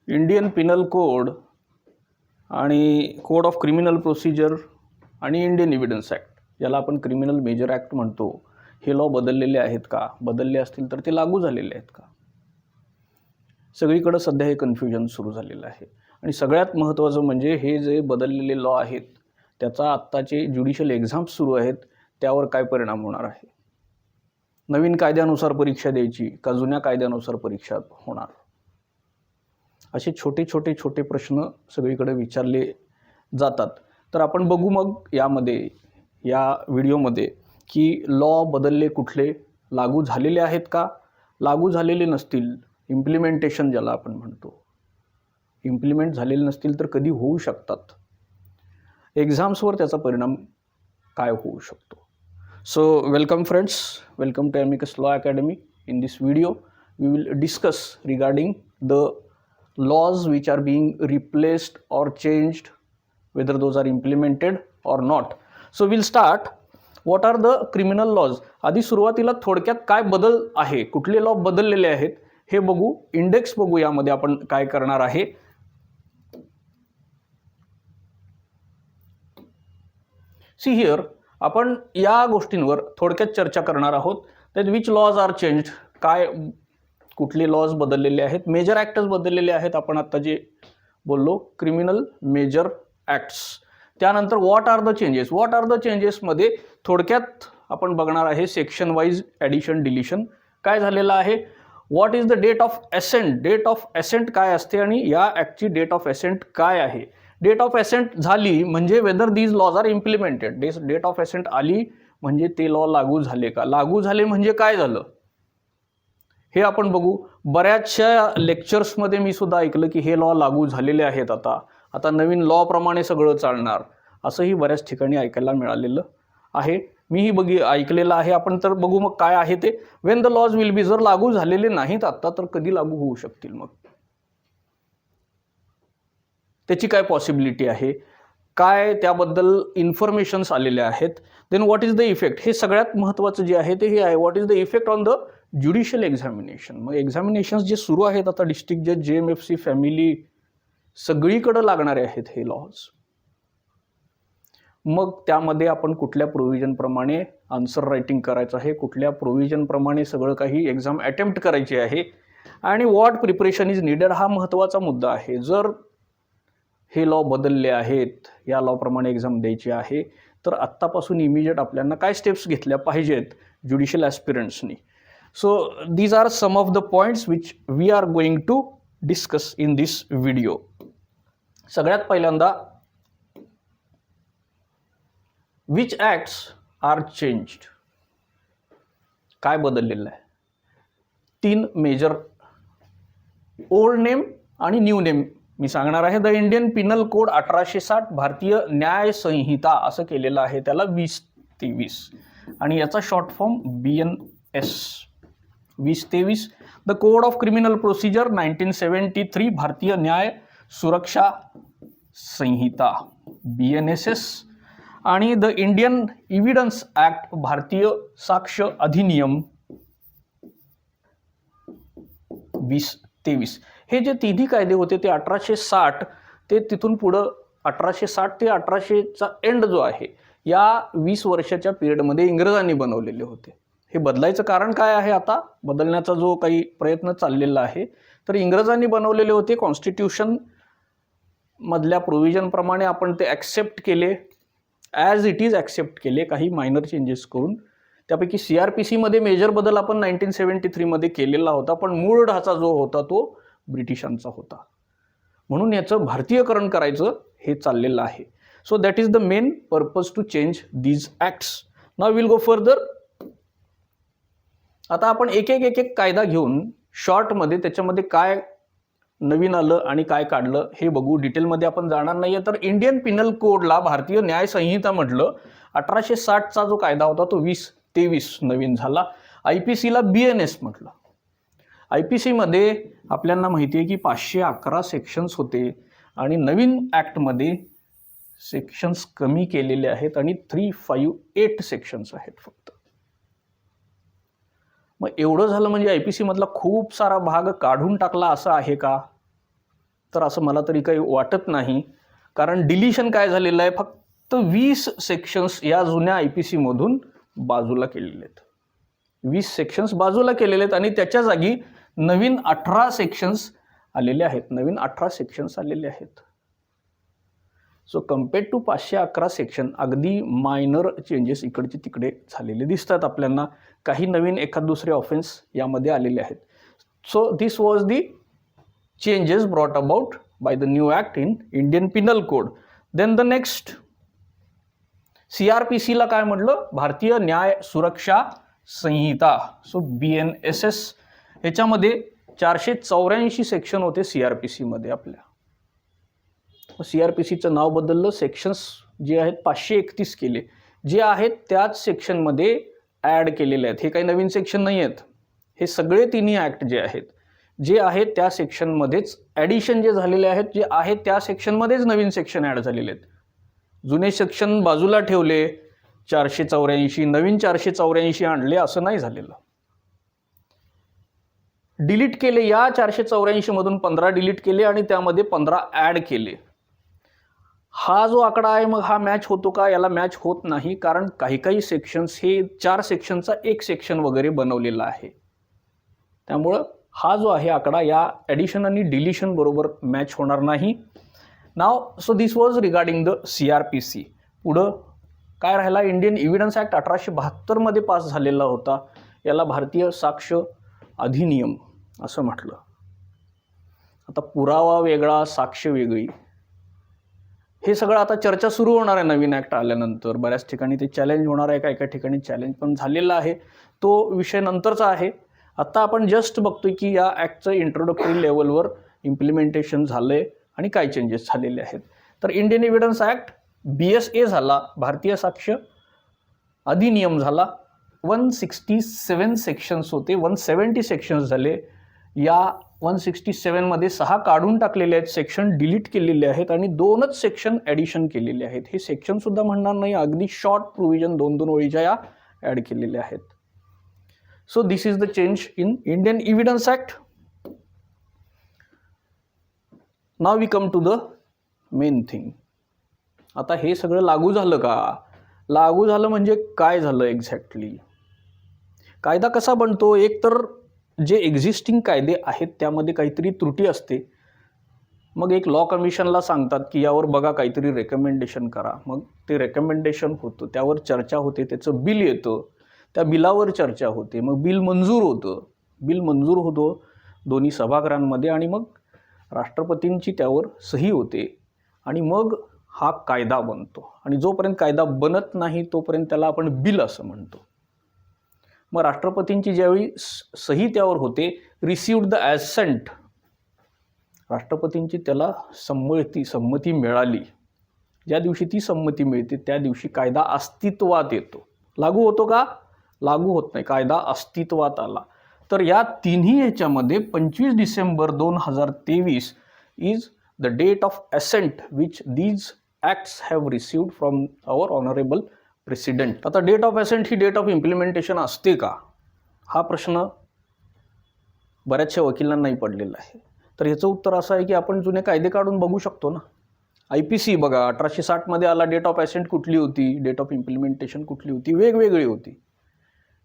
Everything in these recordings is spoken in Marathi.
इंडियन पिनल कोड आणि कोड ऑफ क्रिमिनल प्रोसिजर आणि इंडियन एव्हिडन्स ॲक्ट, याला आपण क्रिमिनल मेजर ॲक्ट म्हणतो, हे लॉ बदललेले आहेत का? बदलले असतील तर ते लागू झालेले आहेत का? सगळीकडे सध्या हे कन्फ्युजन सुरू झालेलं आहे. आणि सगळ्यात महत्त्वाचं म्हणजे हे जे बदललेले लॉ आहेत त्याचा आत्ताचे ज्युडिशियल एक्झाम्स सुरू आहेत त्यावर काय परिणाम होणार आहे? नवीन कायद्यानुसार परीक्षा द्यायची का जुन्या कायद्यानुसार परीक्षा होणार? असे छोटे छोटे छोटे प्रश्न सगळीकडे विचारले जातात. तर आपण बघू मग या व्हिडिओमध्ये की लॉ बदलले कुठले, लागू झालेले आहेत का, लागू झालेले नसतील, इम्प्लिमेंटेशन ज्याला आपण म्हणतो, इम्प्लिमेंट झालेले नसतील तर कधी होऊ शकतात, एक्झाम्सवर त्याचा परिणाम काय होऊ शकतो. So welcome friends, welcome to Amicus Law Academy. In this video we will discuss regarding the laws which are being replaced or changed, whether those are implemented or not. So we'll start. What are the criminal laws? आधी सुरुवातीला थोडक्यात काय बदल आहे, कुठले लॉ बदललेले आहेत हे बघू. इंडेक्स बघू यामध्ये आपण काय करणार आहे. सी हिअर, आपण या गोष्टींवर थोडक्यात चर्चा करणार आहोत. That which laws are changed, काय कुठले लॉज बदललेले आहेत, मेजर ॲक्ट्स बदललेले आहेत. आपण आता जे बोललो क्रिमिनल मेजर ॲक्ट्स. त्यानंतर what are the changes, what are the चेंजेसमध्ये थोडक्यात आपण बघणार आहे सेक्शन वाईज ॲडिशन डिलिशन काय झालेलं आहे. What is the date of assent, date of assent काय असते आणि या ॲक्टची डेट ऑफ असेंट काय आहे. डेट ऑफ असेंट झाली म्हणजे whether these laws are implemented. Date of assent आली म्हणजे ते लॉ लागू झाले का, लागू झाले म्हणजे काय झालं हे आपण बघू. बऱ्याचशा लेक्चर्समध्ये मी सुद्धा ऐकलं की हे लॉ लागू झालेले आहेत, आता नवीन लॉ प्रमाणे सगळं चालणार, असंही बऱ्याच ठिकाणी ऐकायला मिळालेलं आहे. मीही ऐकलेलं आहे. आपण तर बघू मग काय आहे ते. When the laws will be, जर लागू झालेले नाहीत आता तर कधी लागू होऊ शकतील, मग त्याची काय पॉसिबिलिटी आहे, काय त्याबद्दल इन्फॉर्मेशन्स आलेले आहेत. Then what is the effect, हे सगळ्यात महत्त्वाचं जे आहे ते हे आहे. What is the effect on the judicial examination. मग एक्झामिनेशन्स जे सुरू आहेत आता डिस्ट्रिक्ट जज, JMFC, फॅमिली, सगळीकडे लागणारे आहेत हे लॉज. मग त्यामध्ये आपण कुठल्या प्रोव्हिजनप्रमाणे आन्सर रायटिंग करायचं आहे, कुठल्या प्रोव्हिजनप्रमाणे सगळं काही एक्झाम अटेम्प्ट करायची आहे आणि व्हॉट प्रिपरेशन इज नीडेड, हा महत्त्वाचा मुद्दा आहे. जर हे लॉ बदलले आहेत, या लॉप्रमाणे एक्झाम द्यायची आहे, तर आत्तापासून इमिजिएट आपल्याला काय स्टेप्स घेतल्या पाहिजेत ज्युडिशियल ॲस्पिरंट्सनी. So these are some of the points which we are going to discuss in this video. सगळ्यात पहिल्यांदा विच ॲक्ट्स आर चेंज्ड, काय बदललेलं आहे. 3 मेजर, ओल्ड नेम आणि न्यू नेम मी सांगणार आहे. द इंडियन पिनल कोड 1860, भारतीय न्याय संहिता असं केलेलं आहे त्याला 2023 आणि याचा short form BNS 2023. The code of criminal procedure 1973, भारतीय न्याय सुरक्षा संहिता BNSS आणि द इंडियन एव्हिडन्स ॲक्ट, भारतीय साक्ष अधिनियम 2023. हे जे तिन्ही कायदे होते ते 1860 ते तिथून पुढं 1860 ते 1800चा एंड जो आहे या 20 वर्षाच्या पिरियडमध्ये इंग्रजांनी बनवलेले होते. हे बदलायचं कारण काय आहे, आता बदलण्याचा जो काही प्रयत्न चाललेला आहे, तर इंग्रजांनी बनवलेले होते. कॉन्स्टिट्यूशन मधल्या प्रोव्हिजनप्रमाणे आपण ते ॲक्सेप्ट केले, ॲज इट इज ॲक्सेप्ट केले, काही मायनर चेंजेस करून. त्यापैकी CRPC मध्ये मेजर बदल आपण 1973 मध्ये केलेला होता, पण मूळ ढाचा जो होता तो ब्रिटिशांचा होता. म्हणून याचं भारतीयकरण करायचं हे चाललेलं आहे. So that is the main purpose to change these acts. Now will go further. आता आपण एक एक कायदा घेऊन शॉर्टमध्ये त्याच्यामध्ये काय नवीन आलं आणि काय काढलं हे बघू. डिटेलमध्ये आपण जाणार नाहीये. तर इंडियन पिनल कोडला, भारतीय न्याय संहिता म्हटलं, 1860चा जो कायदा होता तो 2023 नवीन झाला. IPCला BNS म्हटलं. IPC मध्ये आपल्याला माहिती आहे की 511 सेक्शन्स होते आणि नवीन ॲक्टमध्ये सेक्शन्स कमी केलेले आहेत आणि 358 सेक्शन्स आहेत फक्त. मग एवढं झालं म्हणजे IPC मधला खूप सारा भाग काढून टाकला असं आहे का? तर असं मला तरी काही वाटत नाही. कारण डिलिशन काय झालेलं आहे, फक्त 20 सेक्शन्स या जुन्या IPC मधून बाजूला केलेले आहेत. 20 सेक्शन्स बाजूला केलेले आहेत आणि त्याच्या जागी नवीन 18 सेक्शन्स आलेले आहेत. नवीन 18 सेक्शन्स आलेले आहेत. सो कम्पेअर्ड टू 511 सेक्शन अगदी मायनर चेंजेस इकडचे तिकडे झालेले दिसतात आपल्याला. काही नवीन एखाद दुसरे ऑफेन्स यामध्ये आलेले आहेत. So this was the changes brought about by the new act in Indian penal code. Then the next CRPCला काय म्हटलं, भारतीय न्याय सुरक्षा संहिता. सो BNSS ह्याच्यामध्ये 484 सेक्शन होते CRPC मध्ये आपल्या. CRPCचं नाव बदललं, सेक्शन्स जे आहेत 531 केले. जे आहेत त्याच सेक्शनमध्ये ॲड केलेले आहेत. हे काही नवीन सेक्शन नाही आहेत. हे सगळे तिन्ही ॲक्ट जे आहेत त्या सेक्शनमध्येच ॲडिशन जे झालेले आहेत, जे आहेत त्या सेक्शनमध्येच नवीन सेक्शन ॲड झालेले आहेत. जुने सेक्शन बाजूला ठेवले 484, नवीन 484 आणले असं नाही झालेलं. डिलीट केले, या 484 मधून 15 डिलीट केले आणि त्यामध्ये 15 ॲड केले. हा जो आकडा आहे मग हा मॅच होतो का? याला मॅच होत नाही. कारण काही सेक्शन्स हे 4 सेक्शनचा एक सेक्शन वगैरे बनवलेला आहे. त्यामुळं हा जो आहे आकडा या ॲडिशन आणि डिलिशन बरोबर मॅच होणार नाही. नाव so this was regarding the CRPC. पुढं काय राहिला, इंडियन एव्हिडन्स ॲक्ट 1872 मध्ये पास झालेला होता. याला भारतीय साक्ष अधिनियम असं म्हटलं. आता पुरावा वेगळा, साक्ष वेगळी, हे सगळं आता चर्चा सुरू होणार आहे नवीन ॲक्ट आल्यानंतर. बऱ्याच ठिकाणी ते चॅलेंज होणार आहे, काही ठिकाणी चॅलेंज पण झालेला आहे. तो विषय नंतरचा आहे. आता आपण जस्ट बघतोय की या ॲक्टचं इंट्रोडक्टरी लेवलवर इम्प्लिमेंटेशन झालंय आणि काय चेंजेस झालेले आहेत. तर इंडियन एव्हिडन्स ॲक्ट BSA झाला, भारतीय साक्ष अधिनियम झाला. 167 सेक्शन्स होते, 170 सेक्शन्स झाले. या 167 मध्ये 6 काढून टाकलेले आहेत, सेक्शन डिलीट केलेले आहेत आणि 2च सेक्शन ॲडिशन केलेले आहेत. हे सेक्शन सुद्धा म्हणणार नाही, अगदी शॉर्ट प्रोव्हिजन 2-2 ओळीच्या या ॲड केलेल्या आहेत. So this is the change in Indian evidence act. Now we come to the main thing. आता हे सगळं लागू झालं का? लागू झालं म्हणजे काय झालं एक्झॅक्टली? कायदा कसा बनतो? एक तर जे एक्झिस्टिंग कायदे आहेत त्यामध्ये काहीतरी त्रुटी असते. मग एक लॉ कमिशनला सांगतात की यावर बघा, काहीतरी रेकमेंडेशन करा. मग ते रेकमेंडेशन होतं, त्यावर चर्चा होते, त्याचं बिल येतं, त्या बिलावर चर्चा होते, मग बिल मंजूर होतं. बिल मंजूर होतो दोन्ही सभागृहांमध्ये आणि मग राष्ट्रपतींची त्यावर सही होते आणि मग हा कायदा बनतो. आणि जोपर्यंत कायदा बनत नाही तोपर्यंत त्याला आपण बिल असं म्हणतो. मग राष्ट्रपतींची ज्यावेळी सही त्यावर होते, रिसिव्ड द ॲसेंट, राष्ट्रपतींची त्याला संमती मिळाली. ज्या दिवशी ती संमती मिळते त्या दिवशी कायदा अस्तित्वात येतो. लागू होतो का? लागू होत नाही. कायदा अस्तित्वात आला. तर या तिन्ही ह्याच्यामध्ये 25 December 2023 is the date of assent which these acts have received from our honourable president. आता डेट ऑफ असेंट ही डेट ऑफ इम्प्लिमेंटेशन असते का? हा प्रश्न बऱ्याचशा वकिलांनाही पडलेला आहे. तर ह्याचं उत्तर असं आहे की आपण जुने कायदे काढून बघू शकतो ना. IPC बघा 1860 मध्ये आला, डेट ऑफ असेंट कुठली होती, डेट ऑफ इम्प्लिमेंटेशन कुठली होती, वेगवेगळी होती.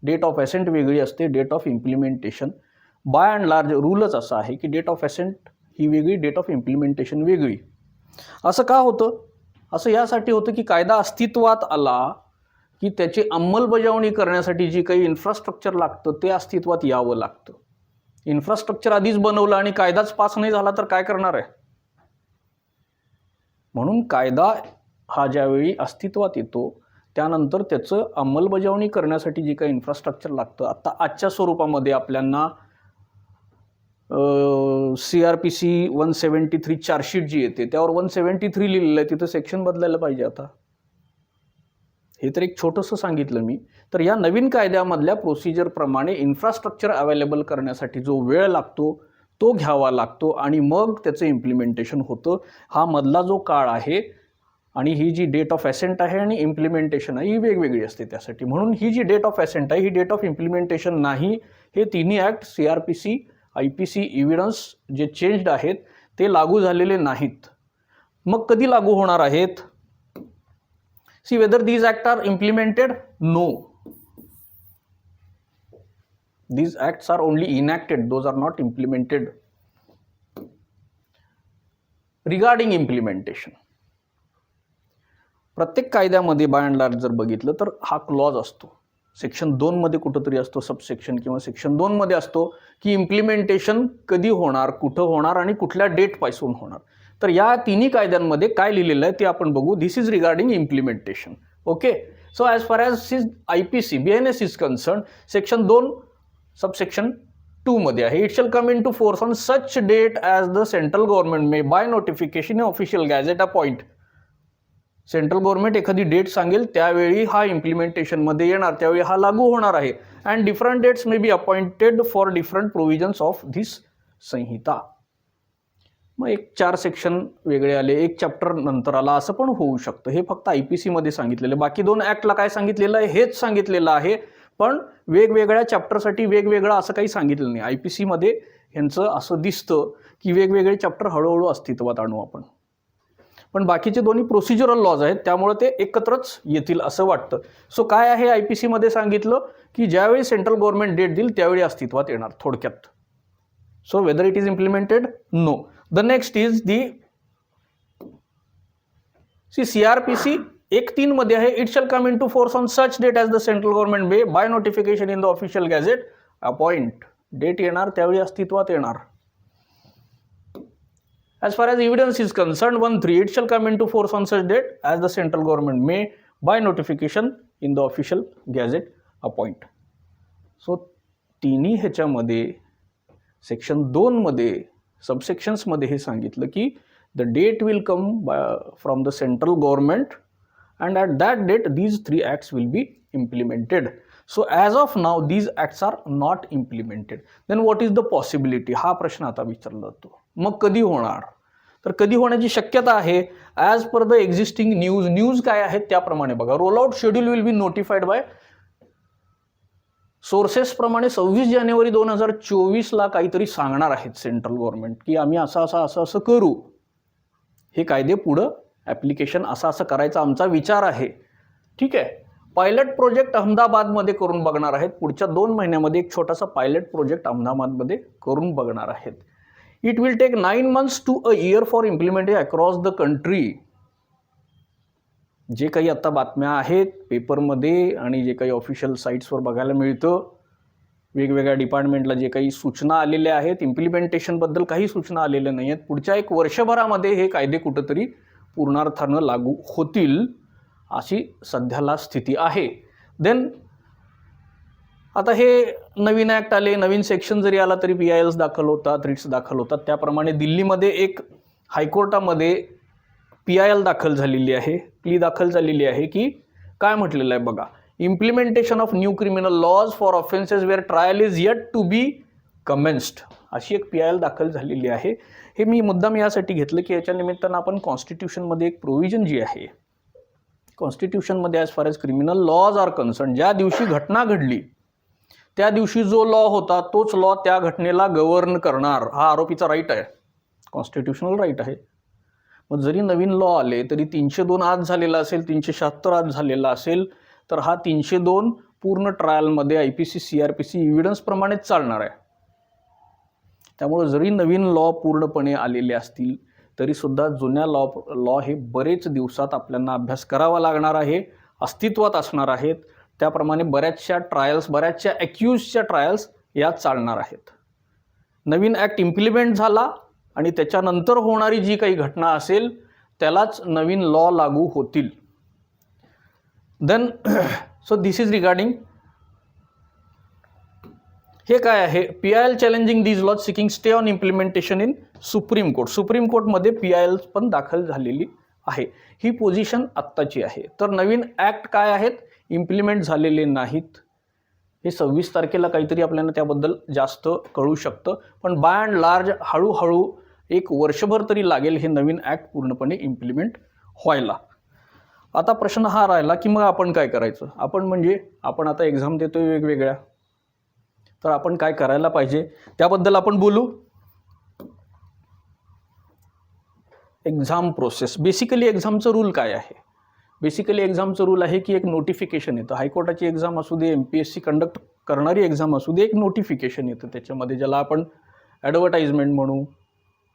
डेट ऑफ असेंट वेगळी असते, date of implementation by and large रूलच असा आहे की डेट ऑफ असेंट ही वेगळी, डेट ऑफ इम्प्लिमेंटेशन वेगळी. असं का होतं? असं यासाठी होतं की कायदा अस्तित्वात आला की त्याची अंमलबजावणी करण्यासाठी जी काही इन्फ्रास्ट्रक्चर लागतं ते अस्तित्वात यावं लागतं. इन्फ्रास्ट्रक्चर आधीच बनवलं आणि कायदाच पास नाही झाला तर काय करणार आहे? म्हणून कायदा हा ज्यावेळी अस्तित्वात येतो त्यानंतर त्याचं अंमलबजावणी करण्यासाठी जे काही इन्फ्रास्ट्रक्चर लागतं, आता आजच्या स्वरूपामध्ये आपल्यांना CRPC 173 चार्जशीट जी येते त्यावर 173 लिहिलेलं आहे, तिथं सेक्शन बदलायला पाहिजे. आता हे तर एक छोटंसं सांगितलं मी. तर या नवीन कायद्यामधल्या प्रोसिजरप्रमाणे इन्फ्रास्ट्रक्चर अवेलेबल करण्यासाठी जो वेळ लागतो तो घ्यावा लागतो आणि मग त्याचं इम्प्लिमेंटेशन होतं. हा मधला जो काळ आहे आणि ही जी डेट ऑफ ॲसेंट आहे आणि इम्प्लिमेंटेशन आहे ही वेगवेगळी असते त्यासाठी. म्हणून ही जी डेट ऑफ ॲसेंट आहे ही डेट ऑफ इम्प्लिमेंटेशन नाही. हे तिन्ही ॲक्ट CRPC, IPC, इव्हिडन्स जे चेंज्ड आहेत ते लागू झालेले नाहीत. मग कधी लागू होणार आहेत? See whether these act are implemented? No. These acts are only enacted, those are not implemented. Regarding implementation, प्रत्येक कायद्यामध्ये बाय अँड लार्ज जर बघितलं तर हा क्लॉज असतो. सेक्शन 2 मध्ये कुठंतरी असतो, सबसेक्शन किंवा सेक्शन 2 मध्ये असतो की इम्प्लिमेंटेशन कधी होणार, कुठं होणार आणि कुठल्या डेट पासून होणार. तर या तिन्ही कायद्यांमध्ये काय लिहिलेलं आहे ते आपण बघू. This is regarding implementation. Okay. So as far as IPC BNS is concern, section 2 subsection 2 मध्ये आहे. It shall come into force on such date as the central government may by notification official gazette appoint. Central government एखादी डेट सांगेल त्यावेळी हा इम्प्लिमेंटेशनमध्ये येणार, त्यावेळी हा लागू होणार आहे. And different dates may be appointed for different provisions of this Sanhita. मग एक 4 सेक्शन वेगळे आले, एक चॅप्टर नंतर आला, असं पण होऊ शकतं. हे फक्त IPC मध्ये सांगितलेलं. बाकी 2 ॲक्टला काय सांगितलेलं आहे? हेच सांगितलेलं आहे, पण वेगवेगळ्या चॅप्टरसाठी वेगवेगळं असं काही सांगितलं नाही. IPC मध्ये ह्यांचं असं दिसतं की वेगवेगळे चॅप्टर हळूहळू अस्तित्वात आणू आपण, पण बाकीचे दोन्ही प्रोसिजरल लॉज आहेत त्यामुळे ते एकत्रच येतील असं वाटतं. सो काय आहे IPC मध्ये सांगितलं की ज्यावेळी सेंट्रल गव्हर्नमेंट डेट देईल त्यावेळी अस्तित्वात येणार थोडक्यात. So whether it is implemented? No. The next is the CRPC 1(3) मध्ये आहे. It shall come into force on such date as the central government may by notification in the official gazette appoint. Date येणार त्यावेळी अस्तित्वात येणार. As far as evidence is concerned, 1(3), it shall come into force on such date as the central government may by notification in the official gazette appoint. So तिन्ही ह्याच्यामध्ये सेक्शन 2 मध्ये सबसेक्शन्स मध्ये हे सांगितलं की the date will come from the central government and at that date these 3 acts will be implemented. So as of now these acts are not implemented. Then what is the possibility? हा प्रश्न आता विचारला जातो. मग कधी होणार? तर कधी होण्याची शक्यता आहे as per the existing news काय आहेत त्याप्रमाणे बघा. Roll out schedule will be notified by sources प्रमाणे 26 जानेवारी 2024 काहीतरी सांगणार आहेत सेंट्रल गव्हर्नमेंट की आम्ही असं करू. हे कायदे पुढं ॲप्लिकेशन असं करायचा आमचा विचार आहे. ठीक आहे. पायलट प्रोजेक्ट अहमदाबादमध्ये करून बघणार आहेत. पुढच्या 2 महिन्यामध्ये एक छोटासा पायलट प्रोजेक्ट अहमदाबादमध्ये करून बघणार आहेत. It will take 9 months to a year for implementation across the country. जे काही आता बातम्या आहेत पेपरमध्ये आणि जे काही ऑफिशियल साईट्सवर बघायला मिळतं, वेगवेगळ्या डिपार्टमेंटला जे काही सूचना आलेल्या आहेत, इम्प्लिमेंटेशनबद्दल काही सूचना आलेल्या नाही आहेत. पुढच्या 1 वर्षभरामध्ये हे कायदे कुठंतरी पूर्णार्थानं लागू होतील अशी सध्याला स्थिती आहे. देन आता हे नवीन ॲक्ट आले, नवीन सेक्शन जरी आला तरी PILs दाखल होतात, रिट्स दाखल होतात. त्याप्रमाणे दिल्लीमध्ये एक हायकोर्टामध्ये PIL दाखल झालेली आहे, प्ली दाखल झालेली आहे की काय म्हटलेलं आहे बघा. Implementation of new criminal laws for offences where trial is yet to be commenced अशी एक PIL दाखल झालेली आहे. हे मी मुद्दाम यासाठी घेतलं की याच्या निमित्तानं आपण कॉन्स्टिट्यूशनमध्ये एक प्रोव्हिजन जी आहे, कॉन्स्टिट्यूशनमध्ये as far as criminal laws are concern, ज्या दिवशी घटना घडली त्या दिवशी जो लॉ होता तोच लॉ त्या घटनेला गव्हर्न करणार, हा आरोपीचा राईट आहे, कॉन्स्टिट्यूशनल राईट आहे. मग जरी नवीन लॉ आले तरी 302 आज झालेला असेल, 376 आज झालेला असेल, तर हा 302 पूर्ण ट्रायलमध्ये IPC CRPC इव्हिडन्स प्रमाणेच चालणार आहे. त्यामुळे जरी नवीन लॉ पूर्णपणे आलेले असतील तरी सुद्धा जुन्या लॉ हे बरेच दिवसात आपल्याला अभ्यास करावा लागणार आहे, अस्तित्वात असणार आहेत. त्याप्रमाणे बऱ्याचशा ट्रायल्स, बऱ्याचशा ॲक्युजच्या ट्रायल्स यात चालणार आहेत. नवीन ॲक्ट इम्प्लिमेंट झाला आणि त्याच्यानंतर होणारी जी काही घटना असेल त्यालाच नवीन लॉ लागू होतील. Then so this is regarding हे काय आहे, PIL challenging these laws seeking stay on implementation in supreme court. Supreme कोर्टमध्ये PIL पण दाखल झालेली आहे. ही पोझिशन आत्ताची आहे. तर नवीन ॲक्ट काय आहेत, इम्प्लिमेंट झालेले नाहीत. हे 26 तारखेला काहीतरी आपल्याला त्याबद्दल जास्त कळू शकतं, पण बाय अँड लार्ज हळूहळू 1 वर्षभर तरी लागेल हे नवीन ॲक्ट पूर्णपणे इम्प्लिमेंट व्हायला. आता प्रश्न हा राहिला की मग आपण काय करायचं. आपण आता एक्झाम देतोय वेगवेगळ्या, तर आपण काय करायला पाहिजे त्याबद्दल आपण बोलू. Exam process. बेसिकली एक्झामचं रूल काय आहे. बेसिकली एक्झामचं रूल आहे की एक नोटिफिकेशन येतं. हायकोर्टाची एक्झाम असू दे, MPSC कंडक्ट करणारी एक्झाम असू दे, एक नोटिफिकेशन येतं त्याच्यामध्ये, ज्याला आपण ॲडव्हर्टाइजमेंट म्हणू,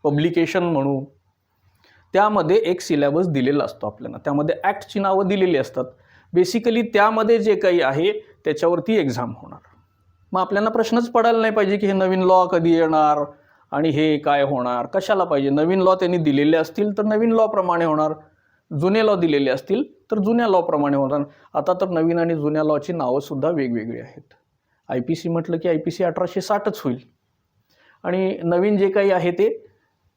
पब्लिकेशन म्हणू. त्यामध्ये एक सिलेबस दिलेला असतो आपल्याला, त्यामध्ये ॲक्टची नावं दिलेली असतात. बेसिकली त्यामध्ये जे काही आहे त्याच्यावरती एक्झाम होणार. मग आपल्याला प्रश्नच पडायला नाही पाहिजे की हे नवीन लॉ कधी येणार आणि हे काय होणार, कशाला पाहिजे. नवीन लॉ त्यांनी दिलेले असतील तर नवीन लॉ प्रमाणे होणार, जुने लॉ दिलेले असतील तर जुन्या लॉ प्रमाणे होणार. आता तर नवीन आणि जुन्या लॉची नावं सुद्धा वेगवेगळी आहेत. IPC म्हटलं की IPC 1860च होईल, आणि नवीन जे काही आहे ते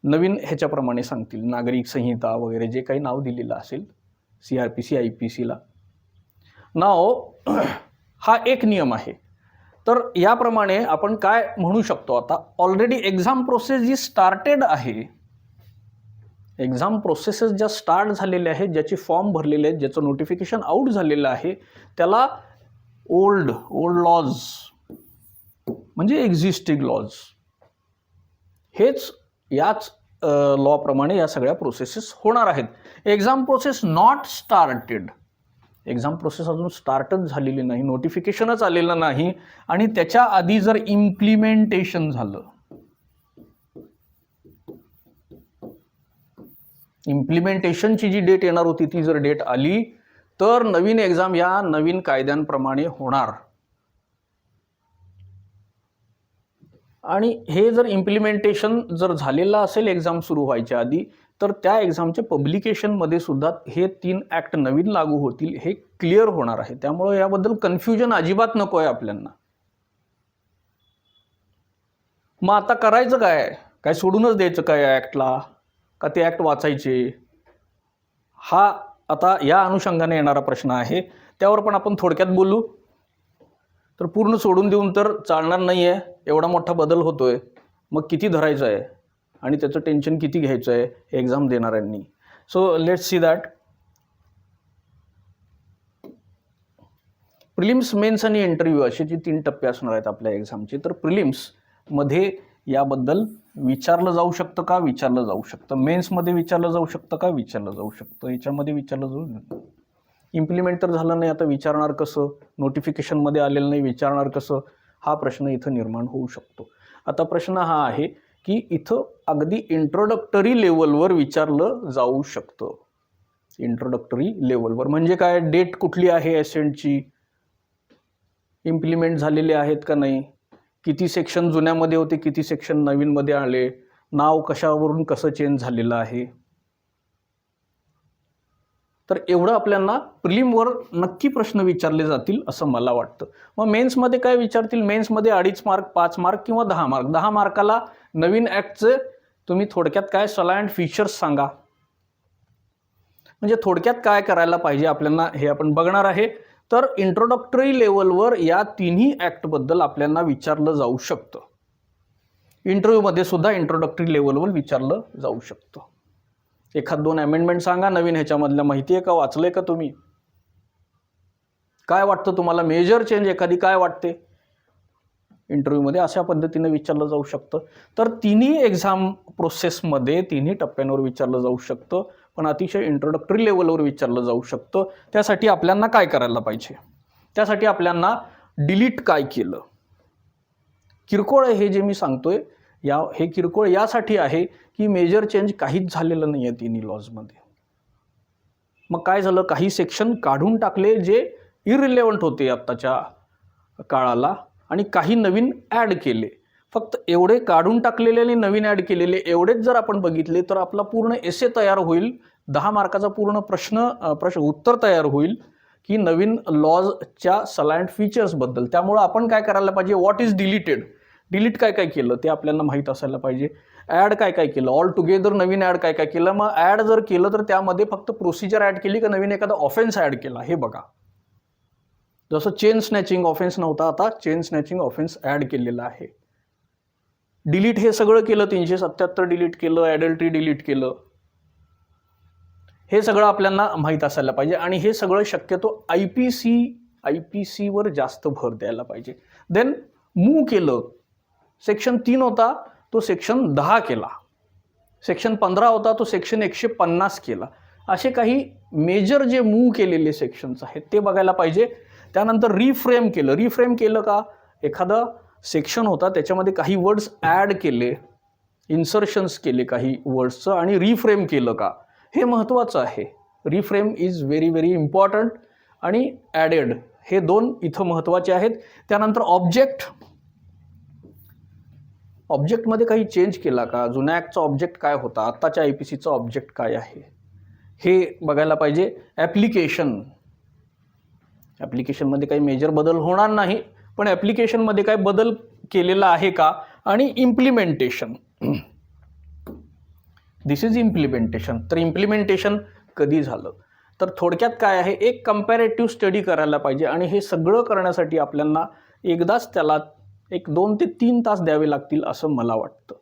नवीन ह्याच्याप्रमाणे सांगतील, नागरिक संहिता वगैरे जे काही नाव दिलेलं असेल CRPC IPCला. नाव हा एक नियम आहे. तर याप्रमाणे आपण काय म्हणू शकतो, आता ऑलरेडी एक्झाम प्रोसेस जी स्टार्टेड आहे, एक्झाम प्रोसेसेस ज्या स्टार्ट झालेल्या आहेत, ज्याचे फॉर्म भरलेले आहेत, ज्याचं नोटिफिकेशन आउट झालेलं आहे, त्याला ओल्ड लॉज म्हणजे एक्झिस्टिंग लॉज, याच लॉप्रमाणे या सगळ्या प्रोसेसेस होणार आहेत. Exam process not started. Exam process अजून स्टार्टच झालेली नाही, नोटिफिकेशनच आलेलं नाही, आणि त्याच्या आधी जर इम्प्लिमेंटेशन झालं, इम्प्लिमेंटेशनची जी डेट येणार होती ती जर डेट आली, तर नवीन एक्झाम या नवीन कायद्यांप्रमाणे होणार. आणि हे जर इम्प्लिमेंटेशन जर झालेलं असेल एक्झाम सुरू व्हायच्या आधी, तर त्या एक्झामच्या पब्लिकेशनमध्ये सुद्धा हे 3 ॲक्ट नवीन लागू होतील, हे क्लिअर होणार आहे. त्यामुळे याबद्दल कन्फ्युजन अजिबात नको आहे आपल्याला. मग आता करायचं काय सोडूनच द्यायचं काय ॲक्टला, का ते ॲक्ट वाचायचे, हा आता या अनुषंगाने येणारा प्रश्न आहे. त्यावर पण आपण थोडक्यात बोलू. तर पूर्ण सोडून देऊन तर चालणार नाही आहे. एवढा मोठा बदल होतोय, मग किती धरायचं आहे आणि त्याचं टेन्शन किती घ्यायचं आहे एक्झाम देणाऱ्यांनी. So let's see that. Prelims, mains आणि इंटरव्ह्यू असे जे 3 टप्पे असणार आहेत आपल्या एक्झामचे. तर प्रिलिम्समध्ये याबद्दल विचारलं जाऊ शकतं का, विचारलं जाऊ शकतं. मेन्समध्ये विचारलं जाऊ शकतं का, विचारलं जाऊ शकतं. याच्यामध्ये विचारलं जाऊ. इम्प्लिमेंट तर झालं नाही, आता विचारणार कसं, नोटिफिकेशनमध्ये आलेलं नाही, विचारणार कसं, हा प्रश्न इथं निर्माण होऊ शकतो. आता प्रश्न हा आहे की इथं अगदी इंट्रोडक्टरी लेवलवर विचारलं जाऊ शकतं. इंट्रोडक्टरी लेवलवर म्हणजे काय, डेट कुठली आहे एसेंटची, इम्प्लिमेंट झालेले आहेत का नाही, किती सेक्शन जुन्यामध्ये होते, किती सेक्शन नवीनमध्ये आले, नाव कशावरून कसं चेंज झालेलं आहे. तर एवढं आपल्याला प्रिलिमवर नक्की प्रश्न विचारले जातील असं मला वाटतं. मग मेन्समध्ये काय विचारतील, मेन्समध्ये 2.5 मार्क, 5 मार्क किंवा 10 मार्क. 10 मार्काला नवीन ॲक्टचे तुम्ही थोडक्यात काय सला अँड फीचर्स सांगा. म्हणजे थोडक्यात काय करायला पाहिजे आपल्याला हे आपण बघणार आहे. तर इंट्रोडक्टरी लेवलवर या तिन्ही ॲक्टबद्दल आपल्याला विचारलं जाऊ शकतं. इंटरव्ह्यूमध्ये सुद्धा इंट्रोडक्टरी लेवलवर विचारलं जाऊ शकतं. 1-2 अमेंडमेंट सांगा नवीन, ह्याच्यामधल्या माहिती आहे का, वाचलंय का तुम्ही, काय वाटतं तुम्हाला, मेजर चेंज एखादी काय वाटते, इंटरव्ह्यूमध्ये अशा पद्धतीने विचारलं जाऊ शकतं. तर तिन्ही एक्झाम प्रोसेसमध्ये तिन्ही टप्प्यांवर विचारलं जाऊ शकतं, पण अतिशय इंट्रोडक्टरी लेवलवर विचारलं जाऊ शकतं. त्यासाठी आपल्याला काय करायला पाहिजे, त्यासाठी आपल्याला डिलीट काय केलं. किरकोळ हे जे मी सांगतोय हे किरकोळ यासाठी आहे की मेजर चेंज काहीच झालेलं नाही आहे तिन्ही लॉजमध्ये. मग काय झालं, काही सेक्शन काढून टाकले जे इरिलेव्हंट होते आत्ताच्या काळाला, आणि काही नवीन ॲड केले. फक्त एवढे काढून टाकलेले आणि नवीन ॲड केलेले एवढेच जर आपण बघितले तर आपला पूर्ण एसे तयार होईल, 10 मार्काचा पूर्ण प्रश्न उत्तर तयार होईल की नवीन लॉजच्या सला अँड फीचर्सबद्दल. त्यामुळं आपण काय करायला पाहिजे, व्हॉट इज डिलीटेड, डिलीट काय काय केलं ते आपल्याला माहीत असायला पाहिजे. ॲड काय काय केलं, ऑल टुगेदर नवीन ॲड काय काय केलं. मग ॲड जर केलं तर त्यामध्ये फक्त प्रोसिजर ॲड केली का नवीन एखादा ऑफेन्स ॲड केला हे बघा. जसं चेन स्नॅचिंग ऑफेन्स नव्हता, आता चेन स्नॅचिंग ऑफेन्स ॲड केलेला आहे. डिलीट हे सगळं केलं, 377 डिलीट केलं, ॲडल्ट्री डिलीट केलं, हे सगळं आपल्याला माहीत असायला पाहिजे आणि हे सगळं शक्यतो आय पी सीवर जास्त भर द्यायला पाहिजे. देन मूव्ह केलं, सेक्शन 3 होता तो सेक्शन 10 केला, सेक्शन 15 होता तो सेक्शन 150 केला. असे काही मेजर जे मूव्ह केलेले सेक्शन्स आहेत ते बघायला पाहिजे. त्यानंतर रिफ्रेम केलं का, एखादा सेक्शन होता त्याच्यामध्ये काही वर्ड्स ॲड केले, इन्सर्शन्स केले काही वर्ड्सचं आणि रिफ्रेम केलं का, हे महत्त्वाचं आहे. Reframe is very very important आणि ॲडेड हे 2 इथं महत्त्वाचे आहेत. त्यानंतर ऑब्जेक्टमध्ये काही चेंज केला का, जुन्या ॲक्टचा ऑब्जेक्ट काय होता, आत्ताच्या आय पी सीचा ऑब्जेक्ट काय आहे हे बघायला पाहिजे. ॲप्लिकेशनमध्ये काही मेजर बदल होणार नाही, पण ॲप्लिकेशनमध्ये काय बदल केलेला आहे का, आणि इम्प्लिमेंटेशन, दिस इज इम्प्लिमेंटेशन. तर इम्प्लिमेंटेशन कधी झालं, तर थोडक्यात काय आहे, एक कंपॅरेटिव्ह स्टडी करायला पाहिजे आणि हे सगळं करण्यासाठी आपल्याला एकदाच त्याला 2 ते 3 तास द्यावे लागतील असं मला वाटतं.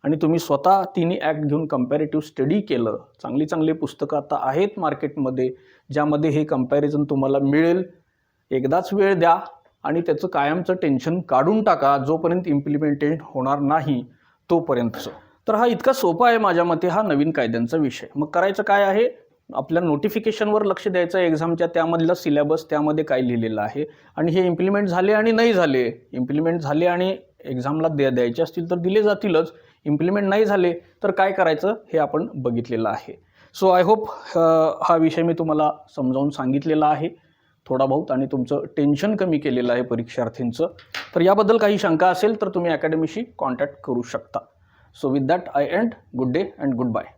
आणि तुम्ही स्वतः तिन्ही ॲक्ट घेऊन कंपॅरेटिव्ह स्टडी केलं, चांगली पुस्तकं आता आहेत मार्केटमध्ये ज्यामध्ये हे कंपॅरिझन तुम्हाला मिळेल. एकदाच वेळ द्या आणि त्याचं कायमचं टेन्शन काढून टाका जोपर्यंत इम्प्लिमेंटेशन होणार नाही तोपर्यंतचं. तर हा इतका सोपा आहे माझ्या मते हा नवीन कायद्यांचा विषय. मग करायचं काय आहे, आपल्या नोटिफिकेशनवर लक्ष द्यायचं एक्झामच्या, त्यामधला सिलेबस त्यामध्ये काय लिहिलेलं आहे आणि हे इम्प्लिमेंट झाले आणि नाही झाले, इम्प्लिमेंट झाले आणि एक्झामला द्यायचे असतील तर दिले जातीलच, इम्प्लिमेंट नाही झाले तर काय करायचं हे आपण बघितलेलं आहे. सो आय होप हा विषय मी तुम्हाला समजावून सांगितलेला आहे थोडा बहुत आणि तुमचं टेन्शन कमी केलेलं आहे परीक्षार्थींचं. तर याबद्दल काही शंका असेल तर तुम्ही अकॅडमीशी कॉन्टॅक्ट करू शकता. So with that I end. Good day and good bye.